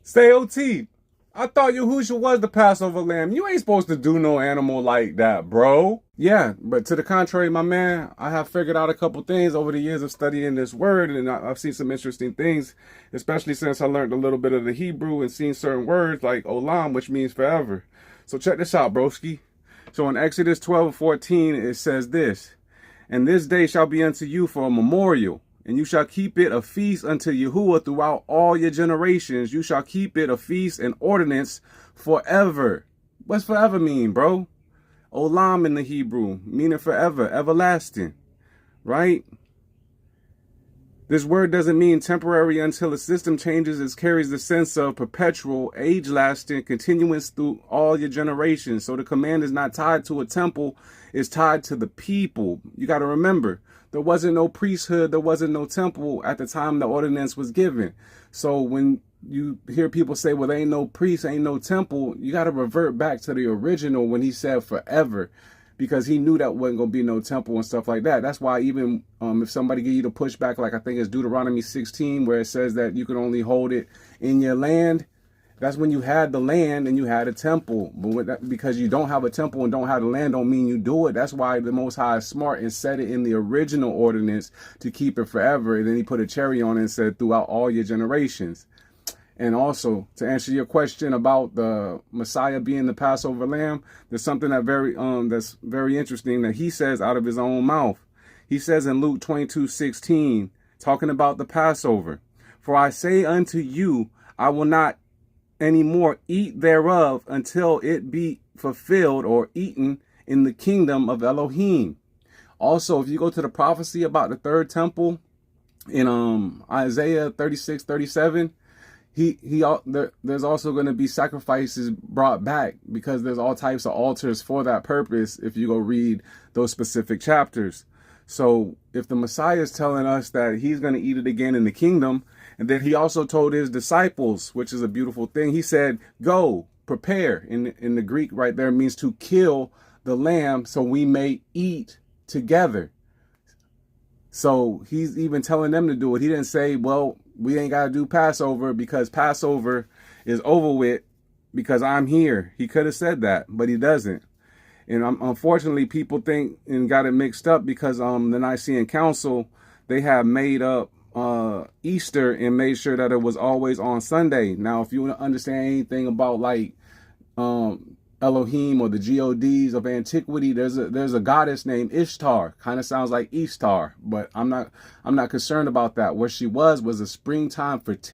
Say OT. I thought Yahushua was the Passover lamb. You ain't supposed to do no animal like that, bro. Yeah, but to the contrary, my man, I have figured out a couple things over the years of studying this word, and I've seen some interesting things, especially since I learned a little bit of the Hebrew and seen certain words like olam, which means forever. So check this out, broski. So in Exodus 12:14, it says this, and this day shall be unto you for a memorial, and you shall keep it a feast unto Yahuwah throughout all your generations. You shall keep it a feast and ordinance forever. What's forever mean, bro? Olam in the Hebrew, meaning forever, everlasting, right? This word doesn't mean temporary until a system changes. It carries the sense of perpetual, age-lasting, continuance through all your generations. So the command is not tied to a temple. It's tied to the people. You got to remember, there wasn't no priesthood. There wasn't no temple at the time the ordinance was given. So when you hear people say, well, there ain't no priest, ain't no temple, you got to revert back to the original when he said forever, because he knew that wasn't going to be no temple and stuff like that. That's why even if somebody give you the pushback, like I think it's Deuteronomy 16, where it says that you can only hold it in your land, that's when you had the land and you had a temple. But because you don't have a temple and don't have the land don't mean you do it. That's why the Most High is smart and set it in the original ordinance to keep it forever. And then he put a cherry on it and said throughout all your generations. And also, to answer your question about the Messiah being the Passover lamb, there's something that's very interesting that he says out of his own mouth. He says in Luke 22:16, talking about the Passover, for I say unto you, I will not any more eat thereof until it be fulfilled or eaten in the kingdom of Elohim. Also, if you go to the prophecy about the third temple in Isaiah 36:37, there's also going to be sacrifices brought back, because there's all types of altars for that purpose if you go read those specific chapters. So if the Messiah is telling us that he's going to eat it again in the kingdom, and then he also told his disciples, which is a beautiful thing, he said, go, prepare. In the Greek right there means to kill the lamb so we may eat together. So he's even telling them to do it. He didn't say, well, we ain't got to do Passover because Passover is over with because I'm here. He could have said that, but he doesn't. And unfortunately, people think and got it mixed up because the Nicene Council, they have made up Easter and made sure that it was always on Sunday. Now, if you understand anything about like Elohim or the gods of antiquity, there's a goddess named Ishtar. Kind of sounds like Eastar, but I'm not concerned about that. Where she was a springtime fertility.